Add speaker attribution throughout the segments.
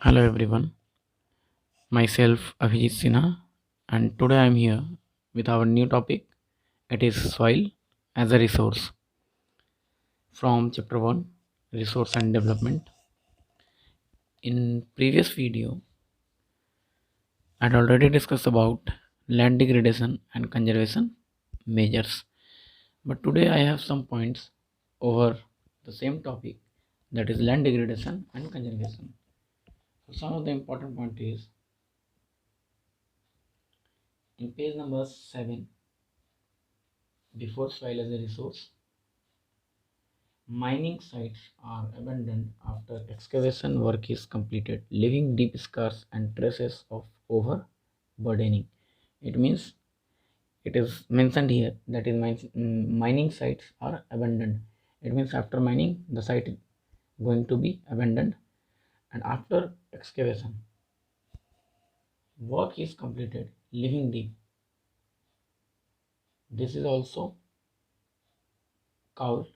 Speaker 1: Hello everyone, myself Abhijit Sinha, and today I am here with our new topic. It is soil as a resource from chapter 1, resource and development. In previous video, I had already discussed about land degradation and conservation measures, but today I have some points over the same topic, that is land degradation and conservation. So some of the important point is in page number 7, before soil as a resource. Mining sites are abandoned after excavation work is completed, leaving deep scars and traces of overburdening. It means it is mentioned here that is mining sites are abandoned. It means after mining, the site is going to be abandoned, and after excavation, work is completed, leaving deep. This is also called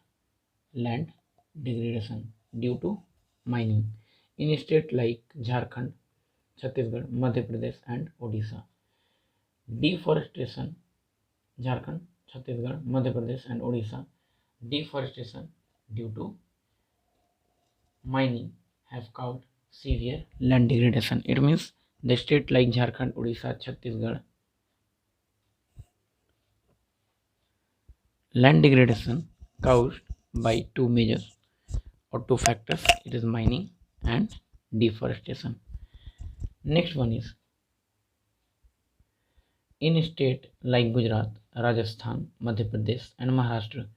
Speaker 1: land degradation due to mining in states like Jharkhand, Chhattisgarh, Madhya Pradesh, and Odisha. Deforestation, Jharkhand, Chhattisgarh, Madhya Pradesh, and Odisha. Deforestation due to mining have caused severe land degradation. It means the state like Jharkhand, Odisha, Chhattisgarh, land degradation caused by two measures or two factors. It is mining and deforestation. Next one is in states like Gujarat, Rajasthan, Madhya Pradesh, and Maharashtra,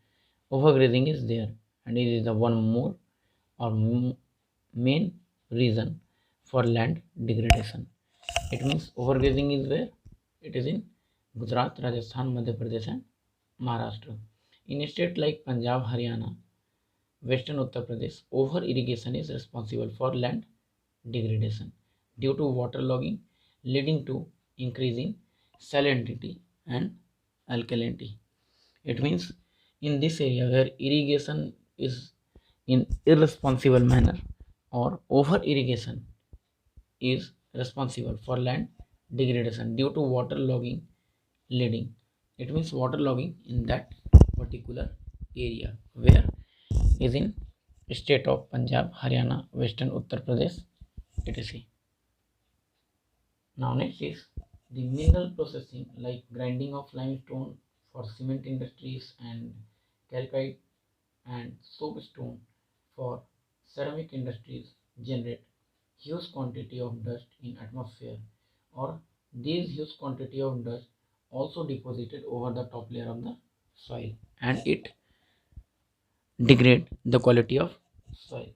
Speaker 1: overgrazing is there, and it is the one more or main reason for land degradation. It means overgrazing is where it is in Gujarat, Rajasthan, Madhya Pradesh, and Maharashtra. In states like Punjab, Haryana, Western Uttar Pradesh, over irrigation is responsible for land degradation due to waterlogging, leading to increasing salinity and alkalinity. It means in this area where irrigation is in irresponsible manner or over irrigation is responsible for land degradation due to waterlogging leading. It means waterlogging in that particular area where is in state of Punjab, Haryana, Western Uttar Pradesh, etc. Now next is the mineral processing like grinding of limestone for cement industries and calcite and soapstone for ceramic industries generate huge quantity of dust in atmosphere, or these huge quantity of dust also deposited over the top layer of the soil, and it degrade the quality of soil.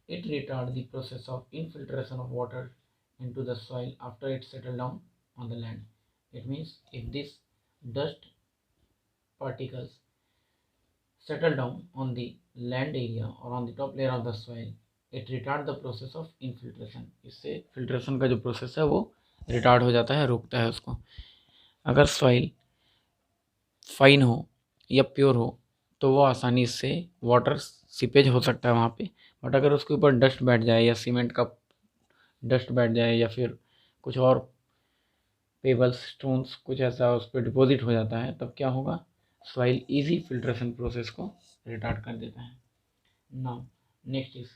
Speaker 1: It retards the process of infiltration of water into the soil after it settles down on the land. It means if these dust particles settle down on the land area or on the top layer of the soil, it retard the process of infiltration. इससे filtration का जो process है वो retard हो जाता है, रोकता है उसको. अगर सॉइल फाइन हो या प्योर हो तो वो आसानी से वाटर सीपेज हो सकता है वहाँ पे, बट अगर उसके ऊपर डस्ट बैठ जाए या सीमेंट का डस्ट बैठ जाए या फिर कुछ और पेबल्स स्टोन्स कुछ ऐसा उस पर डिपॉजिट हो जाता है, तब क्या होगा, सॉइल इजी फिल्ट्रेशन प्रोसेस को रिटार्ड कर देता है. Now next is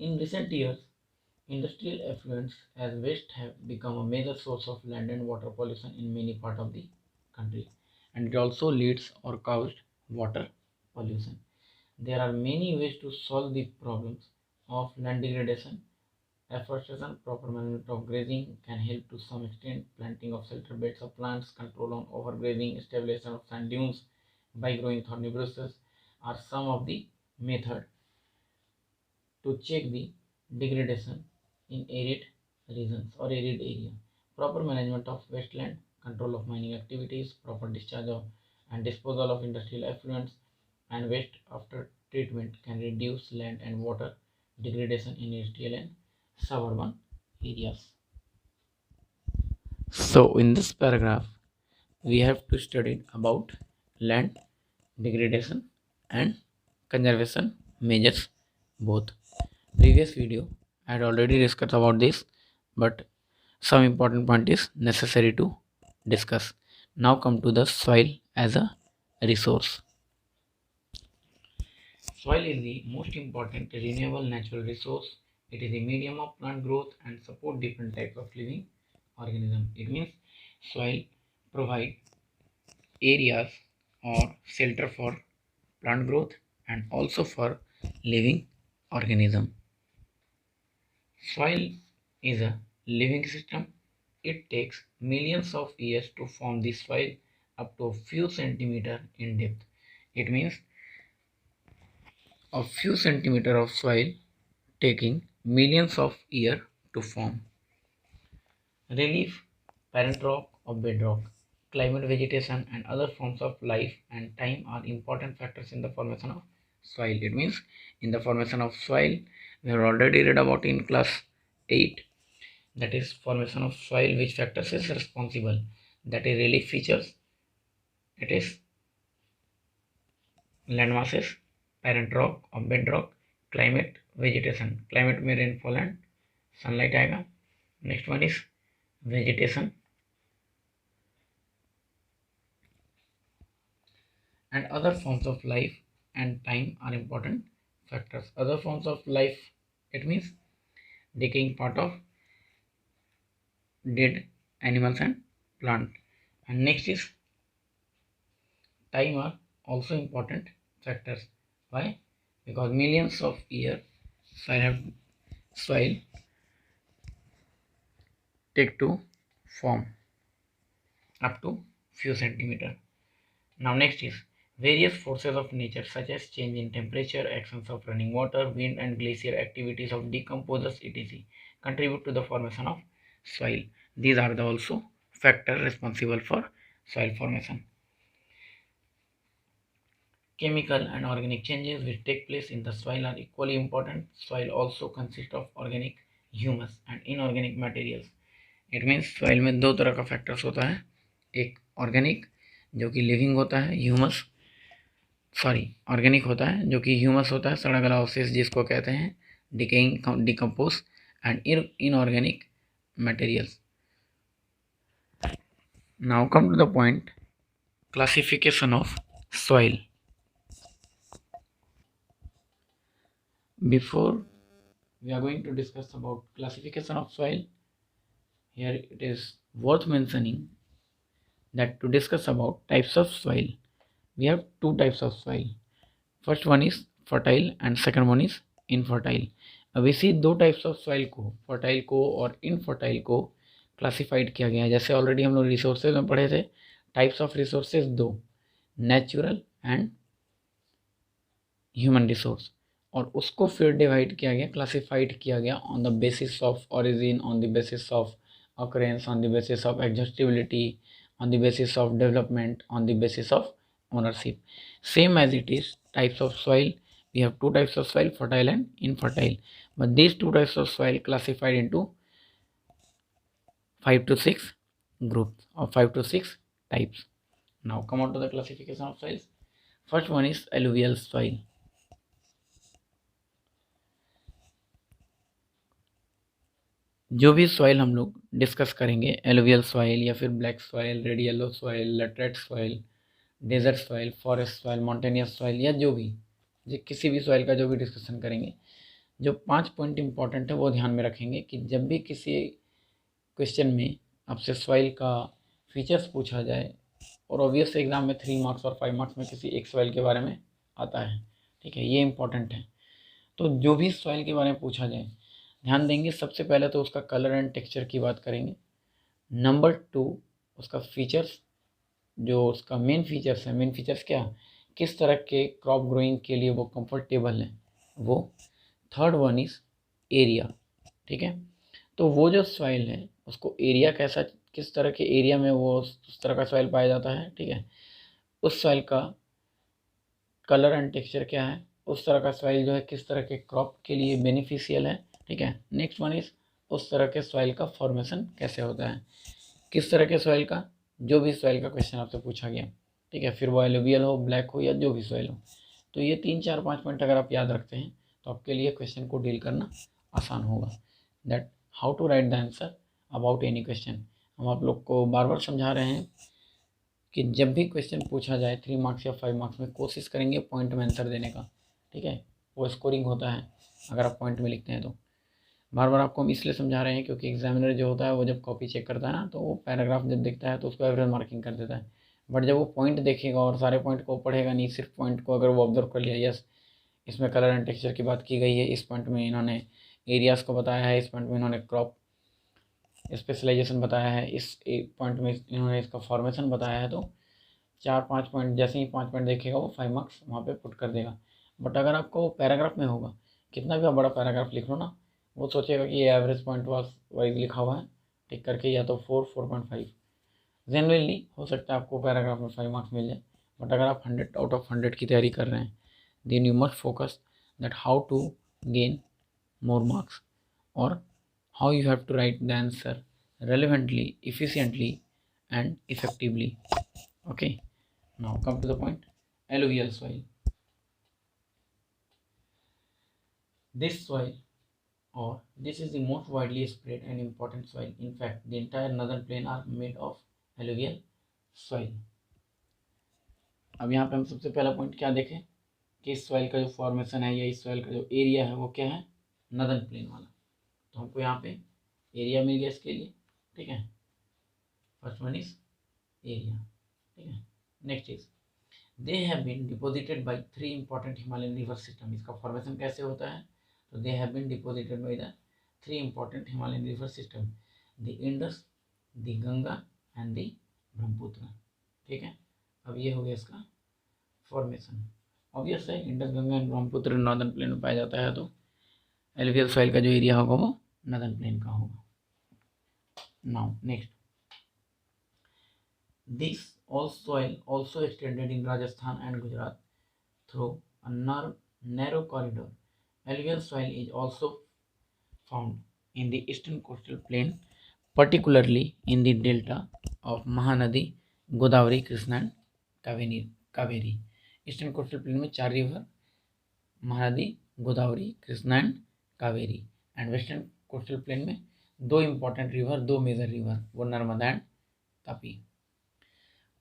Speaker 1: in recent years industrial effluents as waste have become a major source of land and water pollution in many parts of the country, and it also leads or caused water pollution. There are many ways to solve the problems of land degradation. Afforestation, proper management of grazing can help to some extent. Planting of shelter beds of plants, control on overgrazing, establishment of sand dunes by growing thorny bushes are some of the methods to check the degradation in arid regions or arid area. Proper management of wasteland, control of mining activities, proper discharge of and disposal of industrial effluents and waste after treatment can reduce land and water degradation in industrial and suburban areas. So in this paragraph, we have to study about land degradation and conservation measures both. Previous video I had already discussed about this, but some important point is necessary to discuss. Now come to the soil as a resource. Soil is the most important renewable natural resource. It is a medium of plant growth and support different types of living organisms. It means soil provide areas or shelter for plant growth and also for living organism. Soil is a living system. It takes millions of years to form the soil up to a few centimeters in depth. It means a few centimeters of soil taking millions of years to form. Relief, parent rock or bedrock, climate, vegetation, and other forms of life and time are important factors in the formation of soil. It means in the formation of soil, we have already read about in class 8, that is formation of soil, which factors is responsible. That is relief features, it is land masses, parent rock or bedrock, climate, vegetation. Climate में rainfall and sunlight आएगा. Next one is vegetation and other forms of life and time are important factors. Other forms of life, it means decaying part of dead animals and plant. And next is time are also important factors. Why? Because millions of years soil take to form up to few centimeter. Now next is various forces of nature such as change in temperature, actions of running water, wind and glacier, activities of decomposers etc. contribute to the formation of soil. These are the also factors responsible for soil formation. Chemical and organic changes which take place in the soil are equally important. Soil also consists of organic, humus and inorganic materials. It means soil में दो तरह का factors होता है, एक organic जो कि living होता है, ह्यूमस ऑर्गेनिक होता है जो कि ह्यूमस होता है, सड़ा गला अवशेष जिसको कहते हैं, decaying decompose and inorganic materials. Now come to the point, classification of soil. Before we are going to discuss about classification of soil, here it is worth mentioning that to discuss about types of soil, we have two types of soil. First one is fertile and second one is infertile. अब इसी दो types of soil को, fertile को और infertile को classified किया गया है. जैसे ऑलरेडी हम लोग रिसोर्सेज में पढ़े थे, टाइप्स ऑफ रिसोर्सेज दो, नेचुरल एंड ह्यूमन रिसोर्स, और उसको फिर डिवाइड किया गया, क्लासिफाइड किया गया on the basis of origin, on the basis of occurrence, on the basis of exhaustibility, on the basis of development, on the basis of ownership. Same as it is types of soil, we have two types of soil, fertile and infertile, but these two types of soil classified into 5 to 6 groups or 5 to 6 types. Now come on to the classification of soils. First one is alluvial soil. जो भी soil हम लोग discuss करेंगे, alluvial soil या फिर black soil, red yellow soil, laterite soil, desert soil, forest soil, mountainous soil, या जो भी किसी भी सॉइल का जो भी डिस्कशन करेंगे, जो 5 पॉइंट इंपॉर्टेंट है वो ध्यान में रखेंगे कि जब भी किसी क्वेश्चन में आपसे सॉइल का फीचर्स पूछा जाए, और ऑब्वियस एग्जाम में 3 मार्क्स और 5 मार्क्स में किसी एक सॉइल के बारे में आता है, ठीक है, ये इंपॉर्टेंट है. तो जो भी सॉइल के बारे में पूछा जाए ध्यान देंगे. सबसे पहले तो उसका कलर एंड टेक्सचर की बात करेंगे. नंबर 2 उसका फीचर्स, जो उसका मेन फीचर्स है. मेन फीचर्स क्या, किस तरह के क्रॉप ग्रोइंग के लिए वो कंफर्टेबल है वो. थर्ड वन इज एरिया, ठीक है. तो वो जो सॉइल है उसको एरिया कैसा, किस तरह के एरिया में वो उस तरह का सॉइल पाया जाता है, ठीक है. उस सॉइल का कलर एंड टेक्सचर क्या है, उस तरह का सॉइल जो है किस तरह के क्रॉप के लिए बेनिफिशियल है, ठीक है. नेक्स्ट वन इज उस तरह के सॉइल का फॉर्मेशन कैसे होता है, किस तरह के सॉइल का, जो भी सॉइल का क्वेश्चन आपसे पूछा गया, ठीक है, फिर वो एलुवियल हो, ब्लैक हो, या जो भी सॉइल हो. तो ये 3 4 5 पॉइंट अगर आप याद रखते हैं तो आपके लिए क्वेश्चन को डील करना आसान होगा। That how to write the answer about any question. हम आप लोग को बार बार समझा रहे हैं कि जब भी क्वेश्चन पूछा जाए 3 मार्क्स या 5 मार्क्स में, कोशिश करेंगे पॉइंट में आंसर देने का, ठीक है। वो स्कोरिंग होता है अगर आप पॉइंट में लिखते हैं तो। बार बार आपको हम इसलिए समझा रहे हैं क्योंकि एग्जामिनर जो होता है वो जब कॉपी चेक करता है ना, तो वो पैराग्राफ जब देखता है तो उसको एवरेज मार्किंग कर देता है। बट जब वो पॉइंट देखेगा और सारे पॉइंट को पढ़ेगा नहीं, सिर्फ पॉइंट को अगर वो ऑब्जर्व कर लिया, यस इसमें कलर एंड टेक्सचर की बात की गई है, इस पॉइंट में इन्होंने एरियाज़ को बताया है, इस पॉइंट में इन्होंने क्रॉप स्पेशलाइजेशन बताया है, इस पॉइंट में इन्होंने इसका फॉर्मेशन बताया है, तो 4-5 पॉइंट, जैसे ही 5 पॉइंट देखेगा वो 5 मार्क्स वहाँ पे पुट कर देगा। बट अगर आपको पैराग्राफ में होगा, कितना भी आप बड़ा पैराग्राफ लिख लो ना, वो सोचेगा कि ये एवरेज पॉइंट वाइज लिखा हुआ है, टिक करके या तो 4-4.5। जनरली हो सकता है आपको पैराग्राफ में 5 मार्क्स मिल जाए। बट अगर आप 100 आउट ऑफ 100 की तैयारी कर रहे हैं, then you must focus that how to gain more marks, or how you have to write the answer relevantly, efficiently and effectively. Okay, now come to the point. Alluvial soil. This soil, or this is the most widely spread and important soil. In fact, the entire northern plain are made of alluvial soil. अब यहाँ पे हम सबसे पहला point क्या देखें कि इस सॉइल का जो फॉर्मेशन है या इस सॉइल का जो एरिया है वो क्या है, नदर्न प्लेन वाला। तो हमको यहाँ पे एरिया मिल गया इसके लिए, ठीक है। फर्स्ट वन इज एरिया, ठीक है। Next is they have been deposited by 3 important Himalayan river system. इसका फॉर्मेशन कैसे होता है, तो they have been deposited by the 3 important Himalayan river system, the Indus, the Ganga and the Brahmaputra, ठीक है। अब ये हो गया इसका फॉर्मेशन। ऑब्वियस है Indus, Ganga and Brahmaputra northern plain में पाया जाता है, तो एलुवियल सॉइल का जो एरिया होगा वो नॉर्दर्न प्लेन का होगा। Now next, this all soil also extended in Rajasthan and Gujarat through a narrow corridor. Alluvial soil is also found in the eastern coastal plain, particularly in the delta of Mahanadi, Godavari, Krishna and Kaveri. Eastern coastal plain में 4 river, Mahanadi, Godavari, Krishna and Kaveri. And western coastal plain में 2 important river, 2 major river, वो Narmada and Tapi.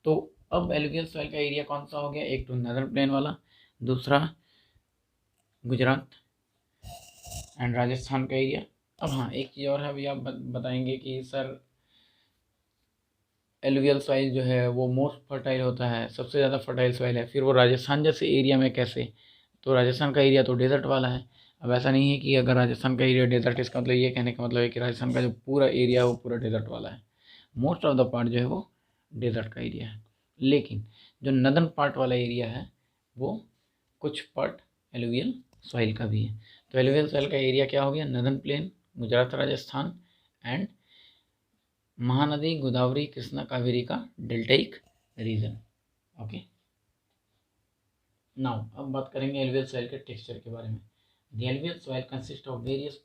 Speaker 1: तो अब alluvial soil का area कौन सा हो गया, एक तो नदर्न प्लेन वाला, दूसरा गुजरात एंड राजस्थान का एरिया। अब हाँ, एक चीज़ और है, अभी आप बताएंगे कि सर एलुवियल सॉइल जो है वो मोस्ट फर्टाइल होता है, सबसे ज़्यादा फर्टाइल सॉइल है, फिर वो राजस्थान जैसे एरिया में कैसे। तो राजस्थान का एरिया तो डेजर्ट वाला है। अब ऐसा नहीं है कि अगर राजस्थान का एरिया डेजर्ट, इसका मतलब ये कहने का मतलब है कि राजस्थान का जो पूरा एरिया है वो पूरा डेजर्ट वाला है। मोस्ट ऑफ द पार्ट जो है वो डेजर्ट का एरिया है, लेकिन जो नदर्न पार्ट वाला एरिया है वो कुछ पार्ट एलुवियल सॉइल का भी है। तो एलुवियल सॉइल का एरिया क्या हो गया, northern plane, Gujarat, Rajasthan and Mahanadi, Godavari, Krishna, Kaveri का डेल्टाइक रीजन। ओके, नाउ अब बात करेंगे एलुवियल सॉइल के टेक्सचर के बारे में। The alluvial soil consist of various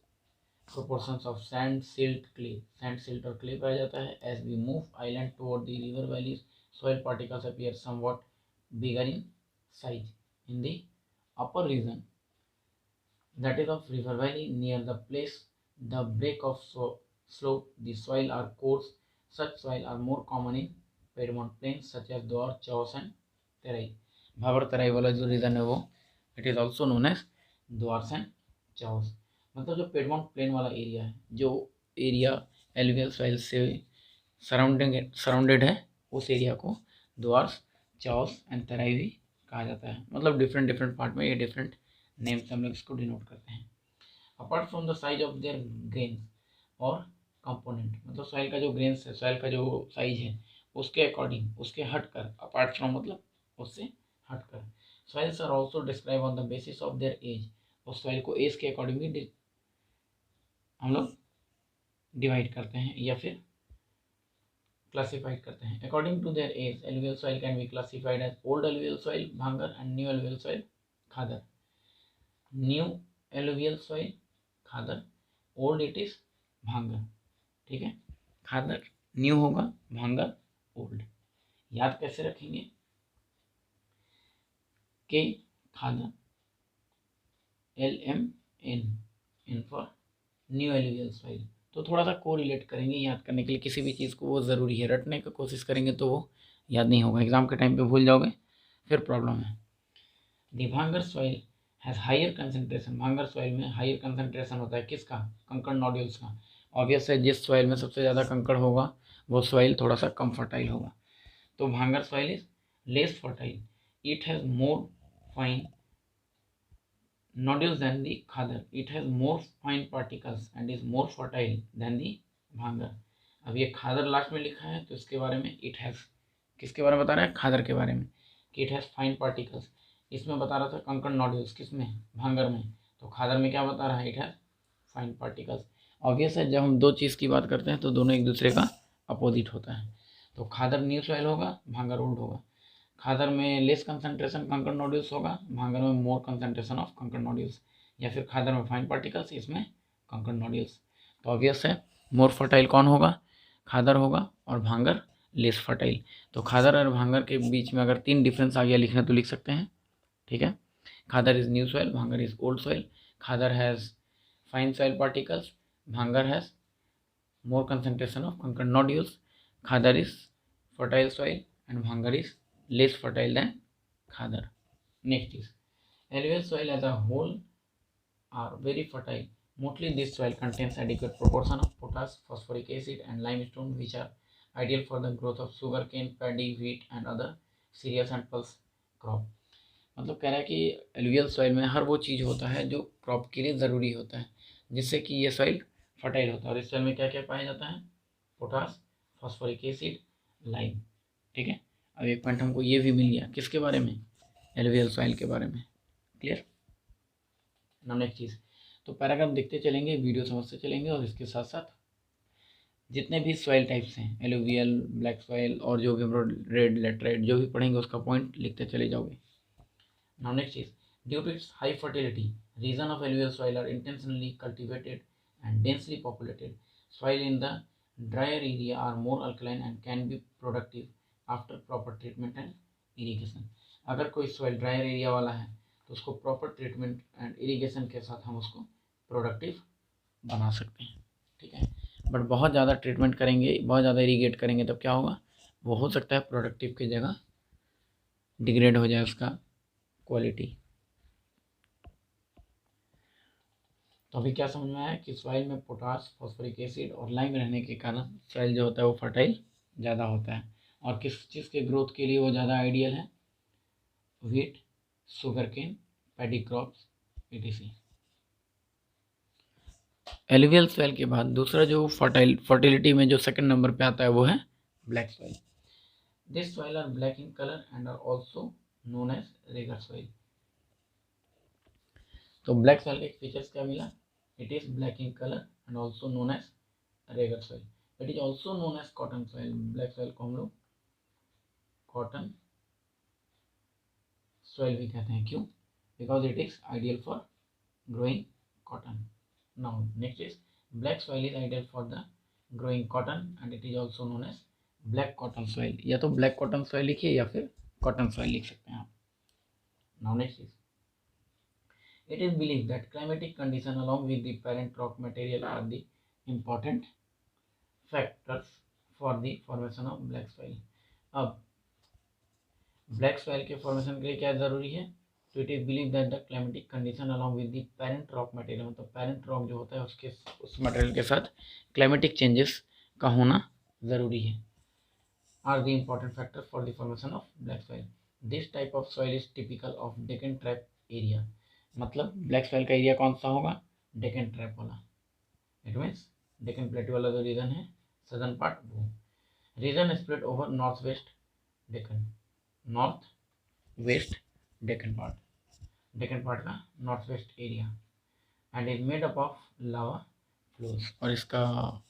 Speaker 1: proportions of sand, silt, clay. Sand, silt और क्ले पाया जाता है। As we move island toward the river valleys, soil particles appear somewhat bigger in size. In the upper region, that is of river valley, near the place the break of slope, the soil are coarse. Such soil are more common in Piedmont plains such as Dwar, Chaos and Terai. Bhabar Terai वाला जो region है वो it is also known as Duars and chaos. मतलब जो piedmont plain वाला area है, जो area alluvial soil से सराउंडेड है, उस एरिया को द्वार्स, चाओस एंड तराई भी कहा जाता है। मतलब डिफरेंट डिफरेंट पार्ट में ये डिफरेंट नेम से हम लोग इसको डिनोट करते हैं। Apart from the size of their grains और कंपोनेंट, मतलब सॉइल का जो ग्रेन्स है, सॉइल का जो साइज है उसके अकॉर्डिंग, उसके हटकर, अपार्ट फ्रॉम मतलब उससे हटकर, soils are also describe on the basis of their age. उस सॉइल को एज के अकॉर्डिंग भी हम लोग डिवाइड करते हैं या फिर क्लासिफाइड करते हैं। According to their age, alluvial soil can be classified as old alluvial soil Bhangar and new alluvial soil Khadar. New alluvial soil Khadar, old it is Bhangar, ठीक है। खादर न्यू होगा, भांगर ओल्ड। याद कैसे रखेंगे कि खादर LMN, N for new alluvial soil. तो थोड़ा सा को रिलेट करेंगे याद करने के लिए, किसी भी चीज़ को वो ज़रूरी है, रटने की कोशिश करेंगे तो वो याद नहीं होगा, एग्जाम के टाइम पे भूल जाओगे फिर प्रॉब्लम है। दी भांगर सॉइल हैज़ हायर कंसनट्रेशन, भांगर सॉइल में हायर कंसनट्रेशन होता है किसका, कंकड़ नॉड्यूल्स का। ऑब्वियस है, जिस सॉइल में सबसे ज़्यादा कंकड़ होगा वो सॉइल थोड़ा सा कम फर्टाइल होगा। तो भांगर soil is less fertile, it has more fine nodules than the khadar, it has more fine particles and is more fertile than the bhangar। अब ये खादर लास्ट में लिखा है तो इसके बारे में इट हैज़, किसके बारे में बता रहा है, खादर के बारे में, कि इट हैज़ फाइन पार्टिकल्स। इसमें बता रहा था कंकड़ नॉड्यूल्स, किसमें, भांगर में, तो खादर में क्या बता रहा है, it has fine particles. Obvious है, जब हम दो चीज़ की बात करते हैं तो दोनों एक दूसरे का अपोजिट होता है। तो खादर न्यू सॉइल होगा, भांगर ओल्ड होगा। खादर में लेस कंसंट्रेशन कंकड़ नोड्यूल्स होगा, भांगर में मोर कंसंट्रेशन ऑफ कंकड़ नोड्यूल्स, या फिर खादर में फाइन पार्टिकल्स, इसमें कंकड़ नोड्यूल्स। तो ऑब्वियस है मोर फर्टाइल कौन होगा, खादर होगा, और भांगर लेस फर्टाइल। तो खादर और भांगर के बीच में अगर 3 डिफरेंस आ गया लिखना तो लिख सकते हैं, ठीक है। Khadar is new soil, bhangar is old soil. Khadar has fine soil particles, bhangar has more concentration of concord nodules. Khadar is fertile soil and Bhangar is less fertile than Khadar. Next is alluvial soil as a whole are very fertile. Mostly this soil contains adequate proportion of potash, phosphoric acid and limestone which are ideal for the growth of sugarcane, paddy, wheat and other cereals and pulse crop। मतलब कह रहा है कि alluvial soil में हर वो चीज़ होता है जो क्रॉप के लिए ज़रूरी होता है, जिससे कि ये सॉइल फर्टाइल होता है। और इस सॉइल में क्या क्या पाया जाता है, पोटास, फॉस्फोरिक एसिड, लाइम, ठीक है। अब एक पॉइंट हमको ये भी मिल गया किसके बारे में, एलुवियल सॉइल के बारे में, क्लियर। नाउ नेक्स्ट चीज़, तो पैराग्राफ देखते चलेंगे, वीडियो समझते चलेंगे, और इसके साथ साथ जितने भी सॉइल टाइप्स हैं, एलुवियल, ब्लैक सॉइल और जो भी हम लोग रेड लेटराइट जो भी पढ़ेंगे उसका पॉइंट लिखते चले जाओगे। Now next is, due to its high fertility, region of alluvial soil are intentionally cultivated and densely populated. Soil in the drier area are more alkaline and can be productive after proper treatment and irrigation। अगर कोई soil drier area वाला है तो उसको proper treatment and irrigation के साथ हम उसको productive बना सकते हैं, ठीक है। बट बहुत ज़्यादा ट्रीटमेंट करेंगे, बहुत ज़्यादा इरीगेट करेंगे तब क्या होगा, वो हो सकता है प्रोडक्टिव की जगह डिग्रेड हो जाए उसका क्वालिटी। तो अभी क्या समझ में आया कि सॉइल में पोटास, फॉस्फोरिक एसिड और लाइम रहने के कारण सॉइल जो होता है वो फर्टाइल ज़्यादा होता है। और किस चीज़ के ग्रोथ के लिए वो ज़्यादा आइडियल है, wheat, sugarcane, paddy crops, etc। Alluvial soil के बाद दूसरा जो फर्टिलिटी में जो सेकंड नंबर पे आता है वो है black soil. This soil are black in colour and are also known as regur soil. तो ब्लैक सॉइल के फीचर्स क्या मिला, it is black in color and also known as Regar soil। it is also known as cotton soil। Black soil को हम लोग cotton soil भी कहते हैं, क्यों, because it is ideal for growing cotton। now next is black soil is ideal for the growing cotton and it is also known as black cotton soil। या तो black cotton soil लिखिए या फिर cotton soil लिख सकते हैं आप। now next is, it is believed that climatic condition along with the parent rock material are the important factors for the formation of black soil। अब ब्लैक सॉइल के formation के लिए क्या ज़रूरी है, तो it is believe that the climatic condition along with the parent rock material, मतलब parent rock जो होता है उसके उस मटेरियल के साथ क्लाइमेटिक चेंजेस का होना ज़रूरी है, are the important factor for the formation of black soil. This type of soil is typical of Deccan trap area. मतलब ब्लैक सॉइल का एरिया कौन सा होगा, डेकन ट्रैप वाला, इट मीन्स डेकन प्लेटू वाला जो रीजन है सदर्न पार्ट, वो region spread over north west Deccan, north west Deccan part का north west area, and is made up of lava flows. और इसका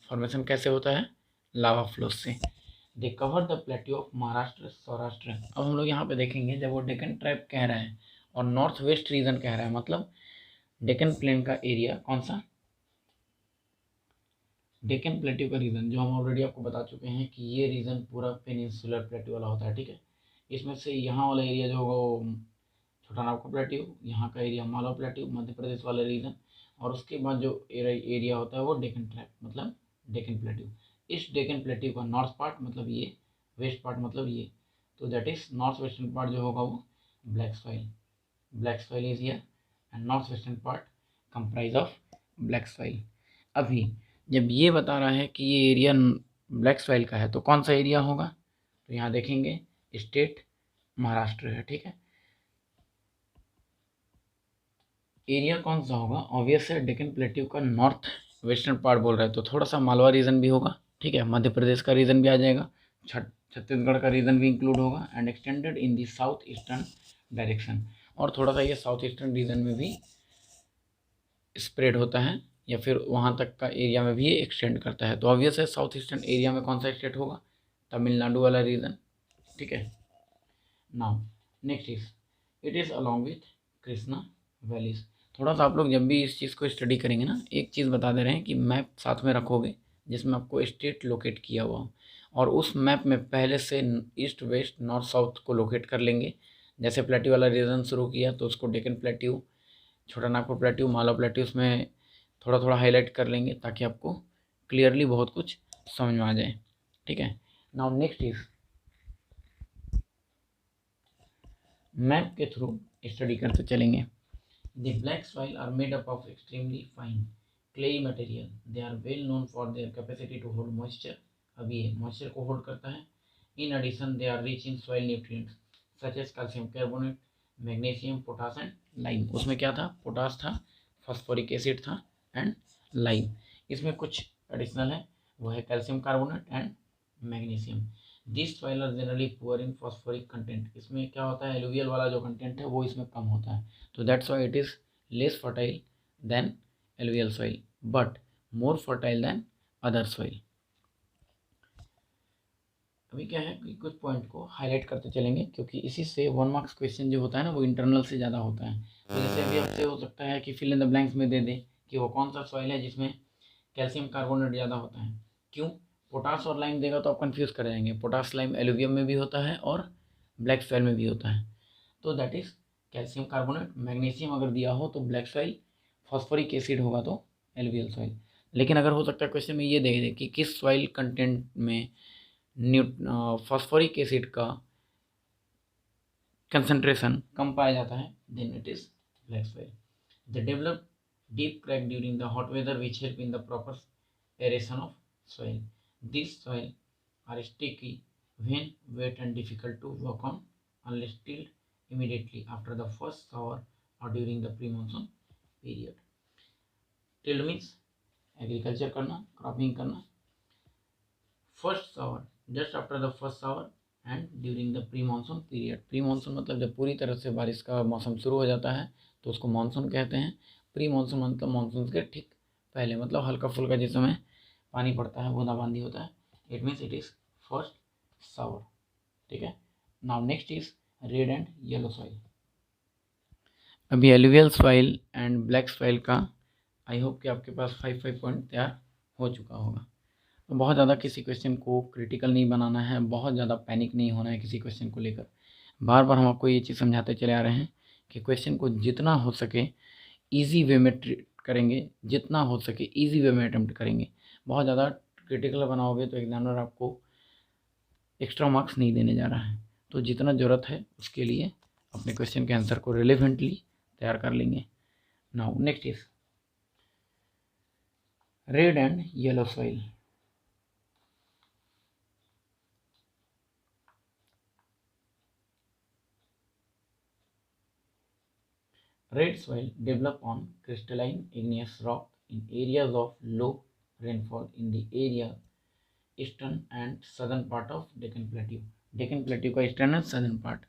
Speaker 1: फॉर्मेशन कैसे होता है, लावा फ्लोज से। They cover the plateau of Maharashtra, Saurashtra. अब हम लोग यहाँ पे देखेंगे जब वो डेकन ट्रैप कह रहा है और नॉर्थ वेस्ट रीजन कह रहा है, मतलब डेकन प्लेन का एरिया कौन सा, डेकन प्लेट्यू का रीजन, जो हम ऑलरेडी आपको बता चुके हैं कि ये रीजन पूरा पेनिनसुलर प्लेट्यू वाला होता है, ठीक है। इसमें से यहाँ वाला एरिया जो होगा वो छोटा नागपुर प्लेट्यू, यहाँ का एरिया मालवा प्लेट्यू, मध्य प्रदेश वाला रीजन, और उसके बाद जो एरिया होता है वो डेक्कन ट्रैप मतलब डेक्कन प्लेट्यू। इस डेक्कन प्लेट्यू का नॉर्थ पार्ट मतलब ये, वेस्ट पार्ट मतलब ये, तो that is north western part जो होगा वो black soil is here and north western part comprise of black soil. अभी जब ये बता रहा है कि ये एरिया ब्लैक सॉइल का है तो कौन सा एरिया होगा, तो यहाँ देखेंगे स्टेट महाराष्ट्र है, ठीक है। एरिया कौन सा होगा, ऑब्वियस है डेक्कन प्लेट्यू का नॉर्थ वेस्टर्न पार्ट बोल रहा है, तो थोड़ा सा मालवा रीजन भी होगा, ठीक है। मध्य प्रदेश का रीजन भी आ जाएगा, छत्तीसगढ़ का रीजन भी इंक्लूड होगा, and extended in the south eastern direction, और थोड़ा सा ये साउथ ईस्टर्न रीजन में भी स्प्रेड होता है, या फिर वहाँ तक का एरिया में भी ये एक्सटेंड करता है। तो ऑब्वियस है साउथ ईस्टर्न एरिया में कौन सा स्टेट होगा, तमिलनाडु वाला रीजन, ठीक है। Now next is it is along with Krishna valleys. थोड़ा सा आप लोग जब भी इस चीज़ को स्टडी करेंगे ना, एक चीज़ बता दे रहे हैं कि मैप साथ में रखोगे जिसमें आपको स्टेट लोकेट किया हुआ हो, और उस मैप में पहले से ईस्ट वेस्ट नॉर्थ साउथ को लोकेट कर लेंगे। जैसे प्लेट्यू वाला रीजन शुरू किया तो उसको डेक्कन प्लेट्यू, छोटा नागपुर प्लेट्यू, मालवा प्लेट्यू, उसमें थोड़ा थोड़ा हाईलाइट कर लेंगे ताकि आपको क्लियरली बहुत कुछ समझ में आ जाए, ठीक है। नाउ नेक्स्ट इज मैप के थ्रू स्टडी करते चलेंगे। The black soil are made up of extremely fine clayey material. They are well known for their capacity to hold moisture. अब ये moisture को hold करता है. In addition, they are rich in soil nutrients such as calcium carbonate, magnesium, potash and lime. उसमें क्या था, potash था, phosphoric acid था एंड लाइम। इसमें कुछ एडिशनल है, वो है calcium carbonate and magnesium. This soil are generally poor in phosphoric content. इसमें क्या होता है, एलुवियल वाला जो कंटेंट है वो इसमें कम होता है, तो that's why it is less fertile than alluvial soil but more fertile than other soil. अभी क्या है कि कुछ पॉइंट को हाईलाइट करते चलेंगे क्योंकि इसी से 1 मार्क्स क्वेश्चन जो होता है ना वो इंटरनल से ज़्यादा होता है। तो जैसे अभी आपसे हो सकता है कि फिल इन द ब्लैंक्स में दे दे कि वो कौन सा सॉइल है जिसमें कैल्शियम कार्बोनेट ज़्यादा होता है। क्यों, पोटास और लाइम देगा तो आप कंफ्यूज कर जाएंगे। पोटास लाइम एलुवियम में भी होता है और ब्लैक सॉइल में भी होता है, तो that is calcium carbonate. Magnesium अगर दिया हो तो ब्लैक सॉइल, फॉस्फोरिक एसिड होगा तो एलुवियल सॉइल। लेकिन अगर हो सकता है क्वेश्चन में ये दे दे कि किस सॉइल कंटेंट में फॉस्फोरिक एसिड का कंसंट्रेशन कम पाया जाता है, then it is black soil. The develop deep crack during the hot weather which help in the proper aeration of soil. These soil are sticky when wet and difficult to work on unless tilled immediately after the first shower or during the pre-monsoon period. Tilled means agriculture करना, cropping करना। First shower just after the first shower and during the pre monsoon period. Pre monsoon मतलब जब पूरी तरह से बारिश का मौसम शुरू हो जाता है तो उसको मानसून कहते हैं। प्री मानसून मतलब मानसून के ठीक पहले, मतलब हल्का फुल्का जिस समय पानी पड़ता है, बूंदाबांदी होता है, it means it is first shower, ठीक है। Now next is red and yellow soil. अभी alluvial soil and black soil का आई होप कि आपके पास 5 पॉइंट तैयार हो चुका होगा। तो बहुत ज़्यादा किसी क्वेश्चन को क्रिटिकल नहीं बनाना है, बहुत ज़्यादा पैनिक नहीं होना है किसी क्वेश्चन को लेकर। बार बार हम आपको ये चीज़ समझाते चले आ रहे हैं कि क्वेश्चन को जितना हो सके इजी वे में ट्रीट करेंगे, जितना हो सके इजी वे में अटेम्प्ट करेंगे। बहुत ज़्यादा क्रिटिकल बनाओगे तो एग्जामिनर आपको एक्स्ट्रा मार्क्स नहीं देने जा रहा है। तो जितना ज़रूरत है उसके लिए अपने क्वेश्चन के आंसर को रिलेवेंटली तैयार कर लेंगे। Now next is red and yellow soil. Red soil develop on crystalline igneous rock in areas of low rainfall in the area eastern and southern part of Deccan Plateau. Deccan Plateau का eastern and southern part.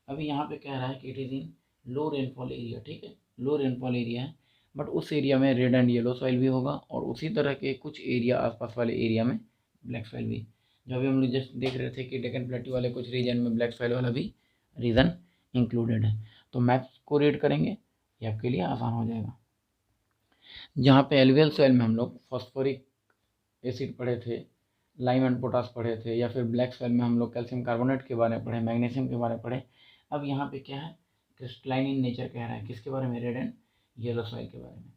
Speaker 1: अभी यहाँ पे कह रहा है कि it is in low rainfall area, ठीक है, लो रेनफॉल एरिया है, बट उस एरिया में रेड एंड येलो सॉइल भी होगा और उसी तरह के कुछ एरिया आसपास वाले एरिया में ब्लैक सॉइल भी। जो अभी हम लोग जस्ट देख रहे थे कि डेक्कन प्लेट्यू वाले कुछ रीजन में ब्लैक सॉइल वाला भी रीजन इंक्लूडेड है। तो मैप्स को रीड करेंगे, ये आपके लिए आसान हो जाएगा। जहाँ पे एलुवियल सॉइल में हम लोग फॉस्फोरिक एसिड पढ़े थे, लाइम एंड पोटास पढ़े थे, या फिर ब्लैक सॉइल में हम लोग कैल्शियम कार्बोनेट के बारे में पढ़े, मैग्नीशियम के बारे में पढ़े। अब यहाँ पे क्या है, क्रिस्टलाइन इन नेचर कह रहा है, किसके बारे में, रेड एंड येलो सॉइल के बारे में।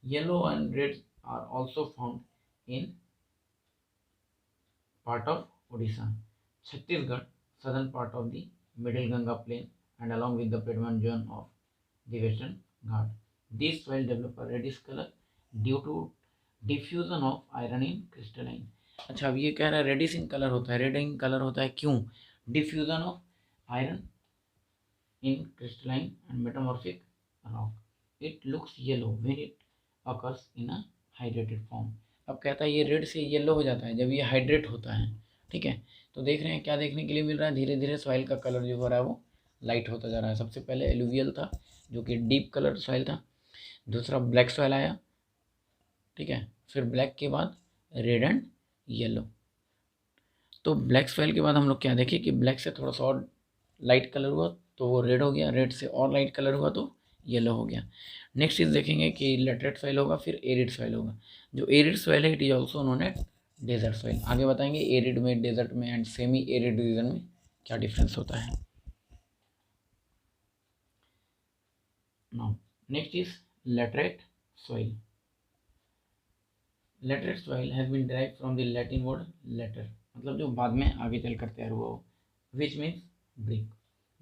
Speaker 1: Yellow and red are also found in part of Odisha, Chhattisgarh, southern part of the middle Ganga plain and along with the Piedmont zone of the western Ghat. This soil develop a reddish color due to diffusion of iron in crystalline. अच्छा, अब ये कह रहा है reddish in colour होता है, red in colour होता है क्यों, diffusion of iron in crystalline and metamorphic rock, it looks yellow when it occurs in a hydrated form. अब कहता है ये रेड से येलो हो जाता है जब ये हाइड्रेट होता है, ठीक है। तो देख रहे हैं क्या देखने के लिए मिल रहा है, धीरे धीरे सॉइल का कलर जो हो रहा है वो लाइट होता जा रहा है। सबसे पहले एलुवियल था जो कि डीप कलर सॉइल था, दूसरा ब्लैक सॉइल आया, ठीक है, फिर ब्लैक के बाद रेड एंड येलो। तो ब्लैक सॉइल के बाद हम लोग क्या देखें कि ब्लैक से थोड़ा सा और लाइट कलर हुआ तो वो रेड हो गया, रेड से और लाइट कलर हुआ तो येलो हो गया। नेक्स्ट चीज़ देखेंगे कि लेटरेट सॉइल होगा, फिर एरिड सॉइल होगा। जो एरिड सॉइल है it is also known as desert soil. आगे बताएंगे एरिड में, डेजर्ट में एंड सेमी एरिड रीजन में क्या डिफरेंस होता है। Now next is laterite soil. Laterite soil has been derived from the Latin word later, मतलब जो बाद में आगे चल कर तैयार हुआ हो, which means brick.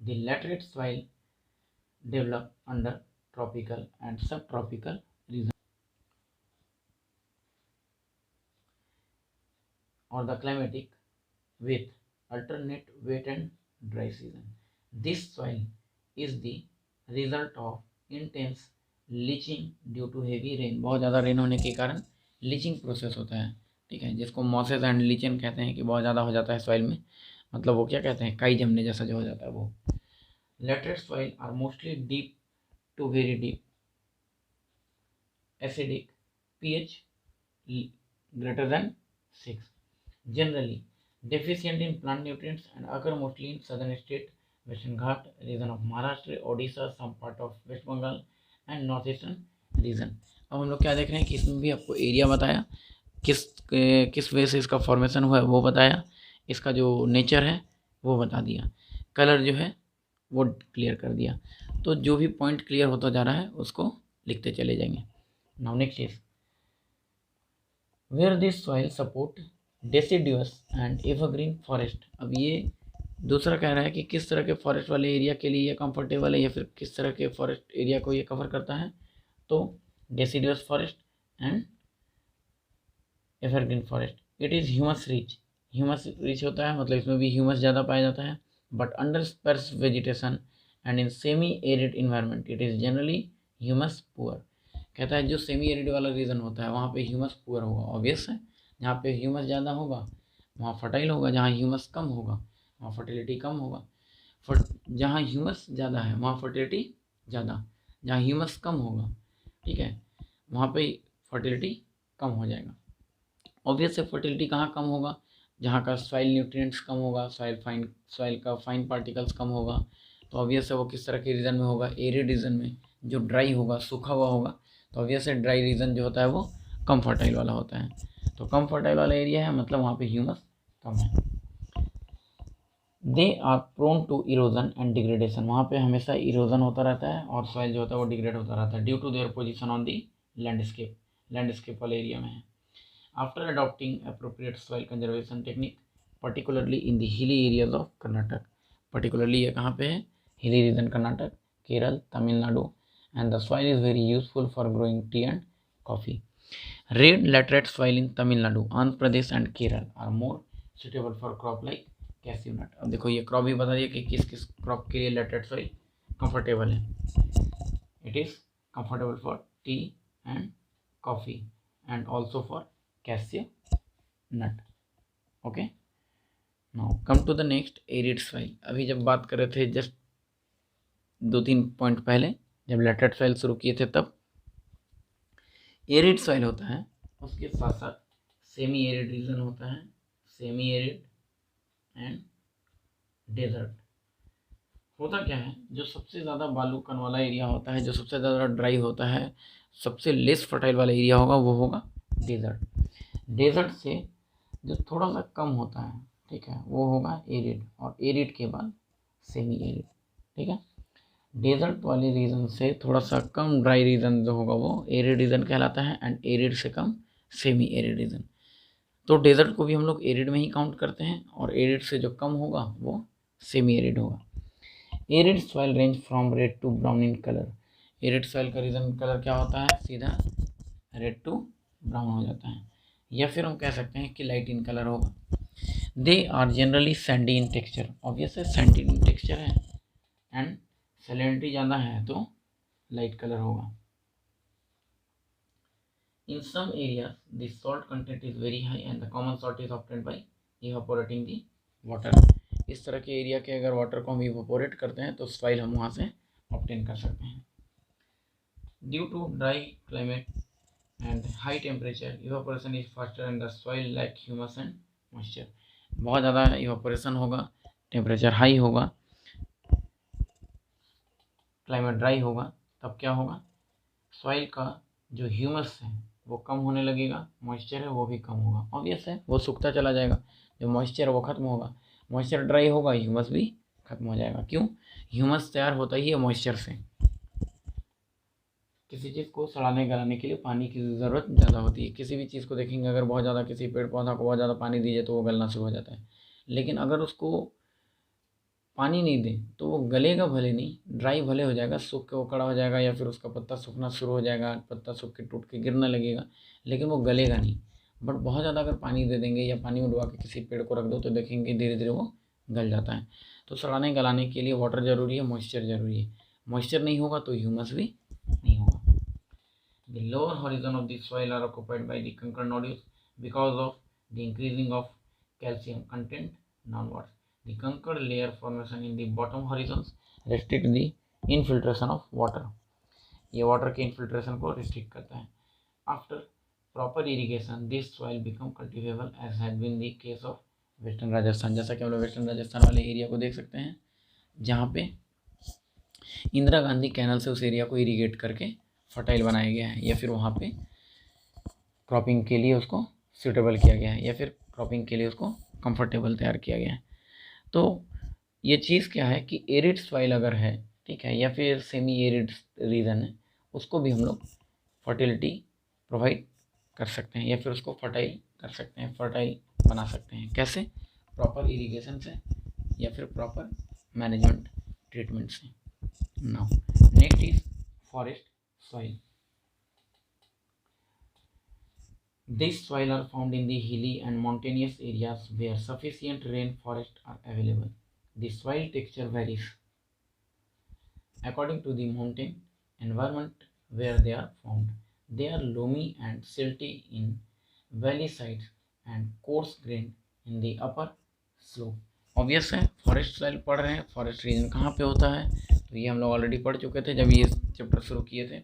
Speaker 1: The laterite soil develop under tropical and subtropical region or the climatic with alternate wet and dry season. This soil is the result of intense leaching due to heavy rain. बहुत ज़्यादा rain होने के कारण leaching process होता है, ठीक है, जिसको मॉसेस एंड लीचन कहते हैं कि बहुत ज़्यादा हो जाता है सॉइल में, मतलब वो क्या कहते हैं, काई जमने जैसा जो हो जाता है वो। Laterite soil are mostly deep to very deep, acidic, pH greater than 6, generally deficient in plant nutrients and occur mostly in southern state, western Ghat region of Maharashtra, Odisha, some part of West Bengal and northeastern region. अब हम लोग क्या देख रहे हैं कि इसमें भी आपको एरिया बताया, किस वजह से इसका फॉर्मेशन हुआ है वो बताया, इसका जो नेचर है वो बता दिया, कलर जो है वो क्लियर कर दिया। तो जो भी पॉइंट क्लियर होता जा रहा है उसको लिखते चले जाएंगे। Now next is where this soil support deciduous and evergreen forest. अब ये दूसरा कह रहा है कि किस तरह के फॉरेस्ट वाले एरिया के लिए ये कंफर्टेबल है या फिर किस तरह के फॉरेस्ट एरिया को ये कवर करता है। तो deciduous forest and evergreen forest. It is humus rich, humus rich होता है, मतलब इसमें भी ह्यूमस ज़्यादा पाया जाता है, but under Spurs vegetation and in semi arid environment it is generally humus poor. कहता है जो सेमी एरिड वाला रीजन होता है वहाँ पे ह्यूमस पुअर होगा, ऑब्वियस है, जहाँ पे ह्यूमस ज़्यादा होगा वहाँ फर्टाइल होगा, जहाँ ह्यूमस कम होगा वहाँ फर्टिलिटी कम होगा। जहाँ ह्यूमस ज़्यादा है वहाँ फर्टिलिटी ज़्यादा, जहाँ ह्यूमस कम होगा, ठीक है, वहाँ पे फर्टिलिटी कम हो जाएगा। ऑब्वियस है फर्टिलिटी कहाँ कम होगा, जहाँ का सॉइल न्यूट्रिएंट्स कम होगा, सॉइल का फाइन पार्टिकल्स कम होगा। तो ऑब्वियस है वो किस तरह के रीजन में होगा, एरिड रीजन में, जो ड्राई होगा, सूखा हुआ होगा। तो ऑब्वियस है ड्राई रीजन जो होता है वो कम फर्टाइल वाला होता है। तो कम फर्टाइल वाला एरिया है मतलब वहाँ पे ह्यूमस कम है। They are prone to erosion and degradation, वहाँ पे हमेशा इरोजन होता रहता है और सॉइल जो होता है वो डिग्रेड होता रहता है due to their position on the landscape वाले एरिया में है। After adopting appropriate soil conservation technique particularly in the hilly areas of Karnataka, particularly ये कहाँ पे है, hilly region Karnataka, Kerala, Tamil Nadu, and the soil is very useful for growing tea and coffee. Red laterite soil in Tamil Nadu, Andhra Pradesh and Kerala are more suitable for crop like cashew nut. अब देखो ये crop भी बता दिया कि किस किस crop के लिए लेटरेट सॉइल कंफर्टेबल है। It is comfortable for tea and coffee and also for cashew nut. Okay, now come to the next arid soil. अभी जब बात कर रहे थे जस्ट 2-3 पॉइंट पहले जब लेटरेट सॉइल शुरू किए थे तब एरिड सॉइल होता है, उसके साथ साथ सेमी एरिड रीजन होता है, सेमी एरिड एंड डेजर्ट। होता क्या है, जो सबसे ज़्यादा बालूकन वाला एरिया होता है, जो सबसे ज़्यादा ड्राई होता है, सबसे लेस फर्टाइल वाला एरिया होगा वो होगा डेजर्ट। डेजर्ट से जो थोड़ा सा कम होता है, ठीक है, वो होगा एरिड, और एरिड के बाद सेमी एरिड, ठीक है। डेजर्ट वाले रीजन से थोड़ा सा कम ड्राई रीजन जो होगा वो एरिड रीजन कहलाता है, एंड एरिड से कम सेमी एरिड रीजन। तो डेजर्ट को भी हम लोग एरिड में ही काउंट करते हैं, और एरिड से जो कम होगा वो सेमी एरिड होगा। Arid soil range from red to brown in colour. Arid soil का रीजन कलर क्या होता है, सीधा रेड टू ब्राउन हो जाता है, या फिर हम कह सकते हैं कि लाइट इन कलर होगा। They are generally sandy in texture, obvious है सैंडी इन टेक्सचर है, एंड सैलिनिटी ज़्यादा है तो लाइट कलर होगा। In some areas, the salt content is very high and the common salt is obtained by evaporating the water. इस तरह के area के अगर वाटर को हम इवापोरेट करते हैं तो सॉइल हम वहाँ से ऑब्टेन कर सकते हैं। Due to dry climate and high temperature evaporation is faster and the soil like humus and moisture. बहुत ज़्यादा इवापोरेशन होगा, टेम्परेचर हाई होगा, क्लाइमेट ड्राई होगा, तब क्या होगा, सॉइल का जो ह्यूमस है वो कम होने लगेगा, मॉइस्चर है वो भी कम होगा। ऑब्वियस है वो सूखता चला जाएगा, जो मॉइस्चर है वो खत्म होगा, मॉइस्चर ड्राई होगा, ह्यूमस भी खत्म हो जाएगा। क्यों, ह्यूमस तैयार होता ही है मॉइस्चर से। किसी चीज़ को सड़ाने गलाने के लिए पानी की ज़रूरत ज़्यादा होती है। किसी भी चीज़ को देखेंगे, अगर बहुत ज़्यादा किसी पेड़ पौधा को बहुत ज़्यादा पानी दीजिए तो वो गलना शुरू हो जाता है, लेकिन अगर उसको पानी नहीं दें तो वो गलेगा भले नहीं, ड्राई भले हो जाएगा, सूख के वो कड़ा हो जाएगा, या फिर उसका पत्ता सूखना शुरू हो जाएगा, पत्ता सूख के टूट के गिरने लगेगा, लेकिन वो गलेगा नहीं। बट बहुत ज़्यादा अगर पानी दे देंगे या पानी में डुबा के किसी पेड़ को रख दो तो देखेंगे धीरे धीरे वो गल जाता है। तो सड़ाने गलाने के लिए वाटर ज़रूरी है, मॉइस्चर ज़रूरी है। मॉइस्चर नहीं होगा तो ह्यूमस भी नहीं होगा। The lower horizon of the soil are occupied by the conker nodules because of the increasing of calcium content downwards. The conker layer formation in the bottom horizons restrict the infiltration of water. ये water के infiltration को restrict करता है। After proper irrigation this soil become cultivable as has been the case of western Rajasthan. जैसा कि हम लोग western Rajasthan वाले एरिया को देख सकते हैं, जहाँ पे इंदिरा गांधी कैनल से उस एरिया को इरीगेट करके फर्टाइल बनाया गया है, या फिर वहाँ पे क्रॉपिंग के लिए उसको सूटेबल किया गया है, या फिर क्रॉपिंग के लिए उसको कंफर्टेबल तैयार किया गया है। तो ये चीज़ क्या है कि एरिड सॉइल अगर है, ठीक है, या फिर सेमी एरिड रीजन है, उसको भी हम लोग फर्टिलिटी प्रोवाइड कर सकते हैं, या फिर उसको फर्टाइल कर सकते हैं, फर्टाइल बना सकते हैं। कैसे, प्रॉपर इरीगेशन से या फिर प्रॉपर मैनेजमेंट ट्रीटमेंट से। Now next is forest soil. These soil are found in the hilly and mountainous areas where sufficient rainforest are available. The soil texture varies according to the mountain environment where they are found. They are loamy and silty in valley sides and coarse grained in the upper slope. Obvious है, forest soil पढ़ रहे हैं, forest region कहाँ पे होता है, तो ये हम लोग ऑलरेडी पढ़ चुके थे जब ये चैप्टर शुरू किए थे।